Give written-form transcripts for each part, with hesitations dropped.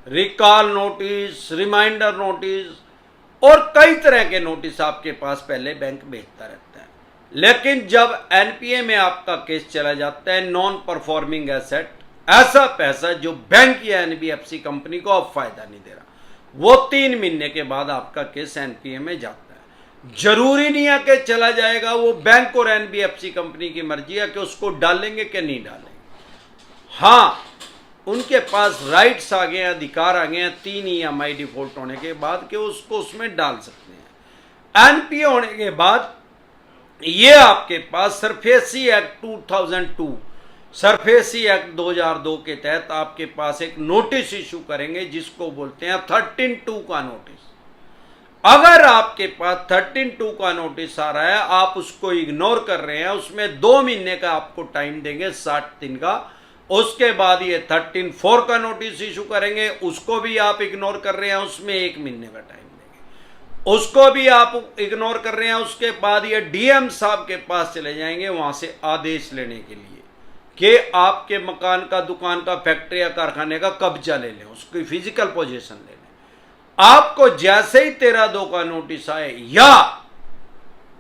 Recall notice, reminder notice और कई तरह के नोटिस आपके पास पहले बैंक भेजता रहता है। लेकिन जब एनपीए में आपका केस चला जाता है, नॉन परफॉर्मिंग एसेट, ऐसा पैसा जो बैंक या एनबीएफसी कंपनी को अब फायदा नहीं दे रहा, वो 3 महीने के बाद आपका केस एनपीए में जाता है। जरूरी नहीं है कि चला जाएगा, वो बैंक और एनबीएफसी कंपनी की मर्जी है कि उसको डालेंगे कि नहीं डालेंगे। हाँ, उनके पास राइट्स आ गए, अधिकार आ गए हैं 3 ईएमआई डिफॉल्ट होने के बाद कि उसको उसमें डाल सकते हैं। एनपीए होने के बाद ये आपके पास सरफेसी एक्ट 2002, सरफेसी एक्ट 2002 के तहत आपके पास एक नोटिस इशू करेंगे जिसको बोलते हैं 13(2) का नोटिस। अगर आपके पास 13(2) का नोटिस आ रहा है, आप उसको इग्नोर कर रहे हैं, उसमें 2 महीने का आपको टाइम देंगे, 60 दिन का। उसके बाद ये 13(4) का नोटिस इशू करेंगे, उसको भी आप इग्नोर कर रहे हैं, उसमें 1 महीने का टाइम देंगे, उसको भी आप इग्नोर कर रहे हैं। उसके बाद ये डीएम साहब के पास चले जाएंगे वहां से आदेश लेने के लिए कि आपके मकान का, दुकान का, फैक्ट्री या कारखाने का कब्जा ले लें, उसकी फिजिकल पोजीशन ले लें। आपको जैसे ही 13(2) का नोटिस आए, या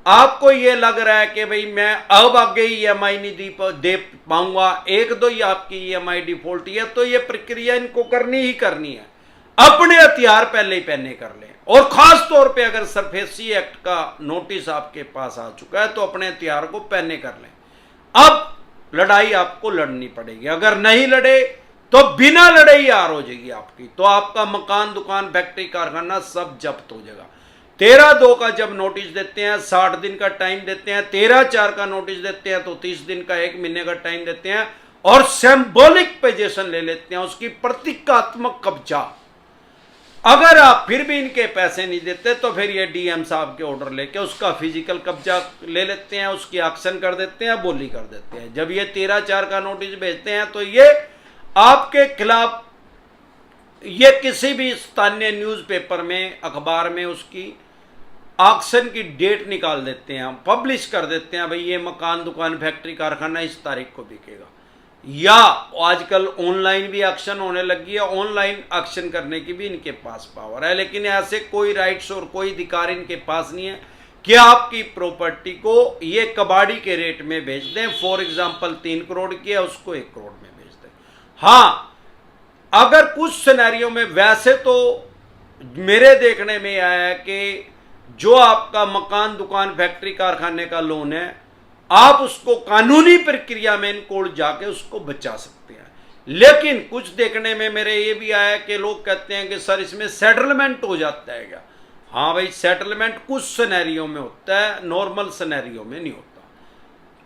आपको ये लग रहा है कि भाई मैं अब आगे ईएमआई नहीं दे पाऊंगा, 1-2 ही आपकी ईएमआई डिफॉल्ट है, तो ये प्रक्रिया इनको करनी ही करनी है। अपने हथियार पहले ही पहने कर लें। और खास तौर पे अगर सरफेसी एक्ट का नोटिस आपके पास आ चुका है तो अपने हथियार को पहने कर लें। अब लड़ाई आपको लड़नी पड़ेगी। अगर नहीं लड़े तो बिना लड़े ही हार हो जाएगी आपकी, तो आपका मकान, दुकान, फैक्ट्री, कारखाना सब जब्त हो जाएगा। 13(2) का जब नोटिस देते हैं 60 दिन का टाइम देते हैं, 13(4) का नोटिस देते हैं तो 30 दिन का, 1 महीने का टाइम देते हैं, और सिंबॉलिक पोजीशन ले लेते हैं, उसकी प्रतीकात्मक कब्जा। अगर आप फिर भी इनके पैसे नहीं देते तो फिर ये डीएम साहब के ऑर्डर लेके उसका फिजिकल कब्जा ले लेते हैं, उसकी एक्शन कर देते हैं, बोली कर देते हैं। जब ये 13(4) का नोटिस भेजते हैं तो ये आपके खिलाफ, ये किसी भी स्थानीय न्यूज़पेपर में, अखबार में उसकी ऑक्शन की डेट निकाल देते हैं, पब्लिश कर देते हैं, भाई ये मकान, दुकान, फैक्ट्री, कारखाना इस तारीख को बिकेगा। या आजकल ऑनलाइन भी एक्शन होने लगी है, ऑनलाइन एक्शन करने की भी इनके पास पावर है। लेकिन ऐसे कोई राइट्स और कोई अधिकार इनके पास नहीं है कि आपकी प्रॉपर्टी को ये कबाड़ी के रेट में बेच दें। फॉर एग्जाम्पल 3 करोड़ की है, उसको 1 करोड़ में बेच दें। हाँ, अगर कुछ सिनेरियो में, वैसे तो मेरे देखने में आया है कि जो आपका मकान, दुकान, फैक्ट्री, कारखाने का लोन है, आप उसको कानूनी प्रक्रिया में इन कोर्ट जाके उसको बचा सकते हैं। लेकिन कुछ देखने में मेरे ये भी आया कि लोग कहते हैं कि सर इसमें सेटलमेंट हो जाता है क्या? हाँ भाई, सेटलमेंट कुछ सिनेरियो में होता है, नॉर्मल सिनेरियो में नहीं होता।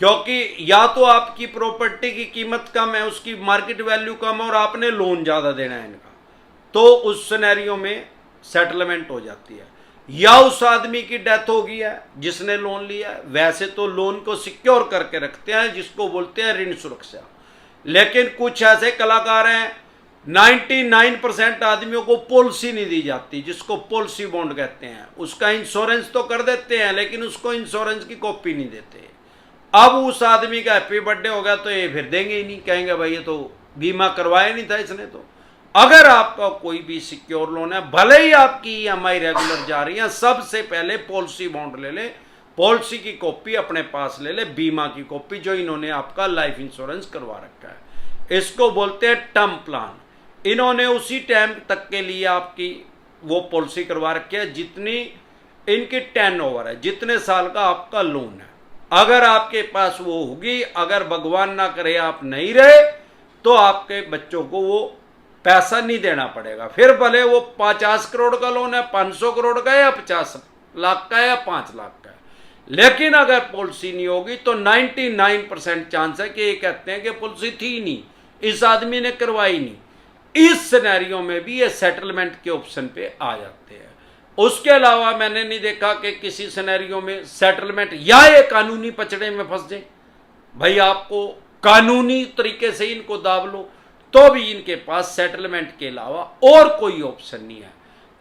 क्योंकि या तो आपकी प्रॉपर्टी की कीमत कम है, उसकी मार्केट वैल्यू कम है, और आपने लोन ज़्यादा देना है इनका, तो उस सिनेरियो में सेटलमेंट हो जाती है। या उस आदमी की डेथ हो गई है जिसने लोन लिया है, वैसे तो लोन को सिक्योर करके रखते हैं, जिसको बोलते हैं ऋण सुरक्षा। लेकिन कुछ ऐसे कलाकार हैं, 99% आदमियों को पॉलिसी नहीं दी जाती, जिसको पॉलिसी बॉन्ड कहते हैं। उसका इंश्योरेंस तो कर देते हैं, लेकिन उसको इंश्योरेंस की कॉपी नहीं देते। अब उस आदमी का हैप्पी बर्थडे हो गया तो ये फिर देंगे ही नहीं, कहेंगे भाई ये तो बीमा करवाया नहीं था इसने। तो अगर आपका कोई भी सिक्योर लोन है, भले ही आपकी ईएमआई रेगुलर जा रही है, सबसे पहले पॉलिसी बॉन्ड ले ले, पॉलिसी की कॉपी अपने पास ले ले, बीमा की कॉपी जो इन्होंने आपका लाइफ इंश्योरेंस करवा रखा है। इसको बोलते हैं टर्म प्लान। इन्होंने उसी टाइम तक के लिए आपकी वो पॉलिसी करवा रखी है जितनी इनकी टर्नओवर है, जितने साल का आपका लोन है। अगर आपके पास वो होगी, अगर भगवान ना करे आप नहीं रहे, तो आपके बच्चों को वो पैसा नहीं देना पड़ेगा। फिर भले वो 50 करोड़ का लोन है, 500 करोड़ का, या 50 लाख का, या 5 लाख का है, लेकिन अगर पॉलिसी नहीं होगी तो 99% चांस है कि ये कहते हैं कि पॉलिसी थी नहीं, इस आदमी ने करवाई नहीं। इस सिनेरियो में भी ये सेटलमेंट के ऑप्शन पे आ जाते हैं। उसके अलावा मैंने नहीं देखा कि किसी सिनेरियो में सेटलमेंट, या ये कानूनी पचड़े में फंस जाए, भाई आपको कानूनी तरीके से इनको दाब लो, तो भी इनके पास सेटलमेंट के अलावा और कोई ऑप्शन नहीं है।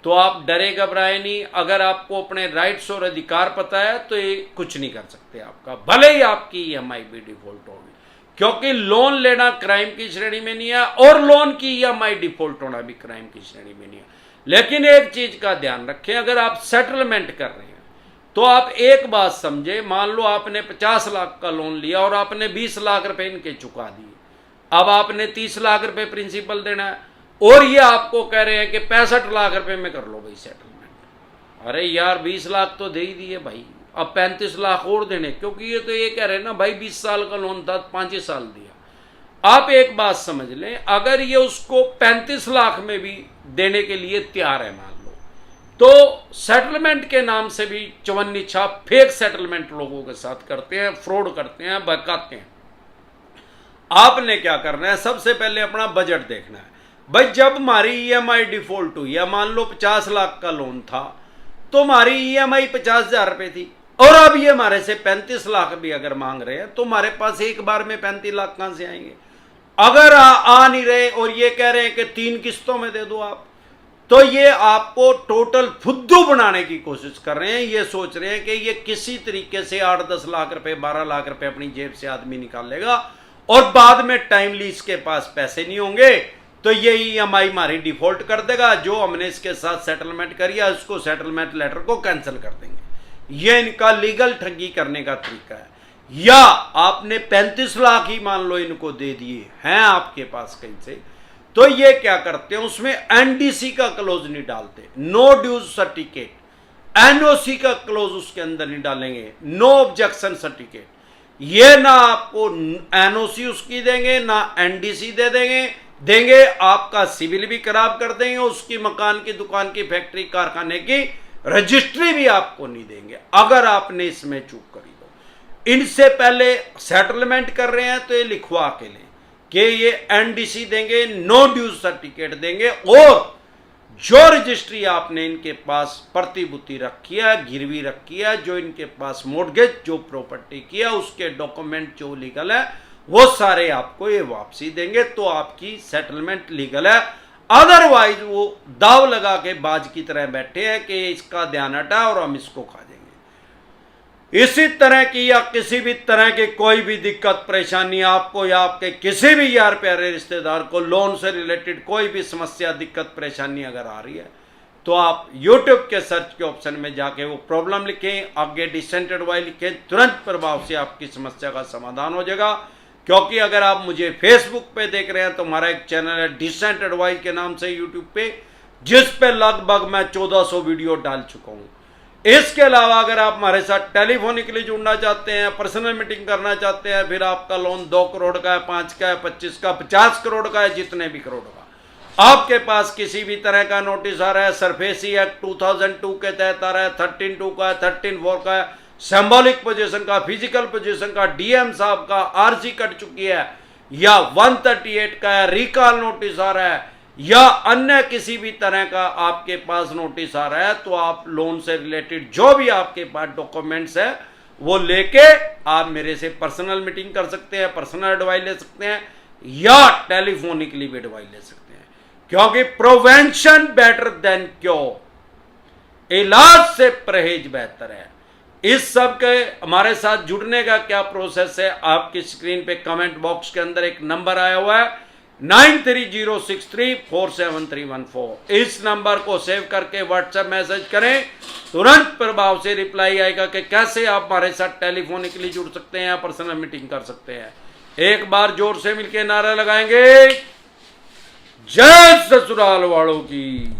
तो आप डरे घबराए नहीं। अगर आपको अपने राइट्स और अधिकार पता है तो ये कुछ नहीं कर सकते आपका, भले ही आपकी ईएमआई भी डिफॉल्ट होगी, क्योंकि लोन लेना क्राइम की श्रेणी में नहीं है और लोन की ईएमआई डिफॉल्ट होना भी क्राइम की श्रेणी में नहीं है। लेकिन एक चीज का ध्यान रखें, अगर आप सेटलमेंट कर रहे हैं तो आप एक बात समझे, मान लो आपने 50 लाख का लोन लिया और आपने 20 लाख रुपए इनके चुका दिए, अब आपने 30 लाख रुपए प्रिंसिपल देना है और ये आपको कह रहे हैं कि 65 लाख रुपए में कर लो भाई सेटलमेंट। अरे यार 20 लाख तो दे ही दिए भाई, अब 35 लाख और देने, क्योंकि ये तो ये कह रहे हैं ना भाई 20 साल का लोन था 5 साल दिया। आप एक बात समझ लें, अगर ये उसको 35 लाख में भी देने के लिए तैयार है मान लो, तो सेटलमेंट के नाम से भी चवन्नी छाप फेक सेटलमेंट लोगों के साथ करते हैं, फ्रॉड करते हैं, बहकाते हैं। आपने क्या करना है, सबसे पहले अपना बजट देखना है। भाई जब हमारी ईएमआई डिफॉल्ट हुई है, मान लो 50 लाख का लोन था तो हमारी ईएमआई 50,000 रुपए थी और अब ये हमारे से 35 लाख भी अगर मांग रहे हैं तो हमारे पास एक बार में 35 लाख कहां से आएंगे। अगर आ नहीं रहे और ये कह रहे हैं कि 3 किस्तों में दे दो आप, तो ये आपको टोटल फुद्दू बनाने की कोशिश कर रहे हैं। ये सोच रहे हैं कि ये किसी तरीके से 8-10 लाख रुपए 12 लाख रुपए अपनी जेब से आदमी निकाल लेगा और बाद में टाइमली इसके पास पैसे नहीं होंगे तो ये ईएमआई हमारी डिफॉल्ट कर देगा, जो हमने इसके साथ सेटलमेंट करी है उसको सेटलमेंट लेटर को कैंसिल कर देंगे। ये इनका लीगल ठगी करने का तरीका है। या आपने 35 लाख ही मान लो इनको दे दिए हैं आपके पास कहीं से, तो ये क्या करते हैं, उसमें एनडीसी का क्लोज नहीं डालते, नो ड्यूज सर्टिफिकेट, एनओसी का क्लोज उसके अंदर नहीं डालेंगे, नो ऑब्जेक्शन सर्टिफिकेट। ये ना आपको एनओसी उसकी देंगे ना एनडीसी देंगे आपका सिविल भी खराब कर देंगे, उसकी मकान की दुकान की फैक्ट्री कारखाने की रजिस्ट्री भी आपको नहीं देंगे अगर आपने इसमें चूक करी तो। इनसे पहले सेटलमेंट कर रहे हैं तो ये लिखवा के लें कि ये एनडीसी देंगे, नो ड्यूज सर्टिफिकेट देंगे और जो रजिस्ट्री आपने इनके पास प्रतिभूति रखी है, गिरवी रखी है, जो इनके पास मोर्गेज जो प्रॉपर्टी किया उसके डॉक्यूमेंट जो लीगल है वो सारे आपको ये वापसी देंगे, तो आपकी सेटलमेंट लीगल है। अदरवाइज वो दाव लगा के बाज की तरह बैठे हैं कि इसका ध्यान हटा और हम इसको खा देंगे। इसी तरह की या किसी भी तरह की कोई भी दिक्कत परेशानी आपको या आपके किसी भी यार प्यारे रिश्तेदार को लोन से रिलेटेड कोई भी समस्या दिक्कत परेशानी अगर आ रही है तो आप YouTube के सर्च के ऑप्शन में जाके वो प्रॉब्लम लिखें, आगे डिसेंट एडवाइस लिखें, तुरंत प्रभाव से आपकी समस्या का समाधान हो जाएगा। क्योंकि अगर आप मुझे फेसबुक पे देख रहे हैं तो हमारा एक चैनल है डिसेंट एडवाइस के नाम से यूट्यूब पे, जिस पे लगभग मैं 1400 वीडियो डाल चुका हूं। इसके अलावा अगर आप हमारे साथ टेलीफोनिकली जुड़ना चाहते हैं, पर्सनल मीटिंग करना चाहते हैं, फिर आपका लोन 2 करोड़ का है, 5 का है, 25 का, 50 करोड़ का है, जितने भी करोड़ का आपके पास किसी भी तरह का नोटिस आ रहा है, सरफेसी एक्ट 2002 के तहत आ रहा है, 13(2) का है, 13(4) का है, सिंबॉलिक पोजीशन का, फिजिकल पोजीशन का, डीएम साहब का आरसी कट चुकी है, या 138 का है, रिकॉल नोटिस आ रहा है, या अन्य किसी भी तरह का आपके पास नोटिस आ रहा है, तो आप लोन से रिलेटेड जो भी आपके पास डॉक्यूमेंट्स है वो लेके आप मेरे से पर्सनल मीटिंग कर सकते हैं, पर्सनल एडवाइस ले सकते हैं या टेलीफोनिकली भी एडवाइस ले सकते हैं। क्योंकि प्रिवेंशन बेटर देन क्योर, इलाज से परहेज बेहतर है। इस सब के हमारे साथ जुड़ने का क्या प्रोसेस है, आपकी स्क्रीन पे कमेंट बॉक्स के अंदर एक नंबर आया हुआ है 9306347314। इस नंबर को सेव करके व्हाट्सएप मैसेज करें, तुरंत प्रभाव से रिप्लाई आएगा कि कैसे आप हमारे साथ टेलीफोनिकली जुड़ सकते हैं या पर्सनल मीटिंग कर सकते हैं। एक बार जोर से मिलकर नारा लगाएंगे, जय ससुराल वालों की।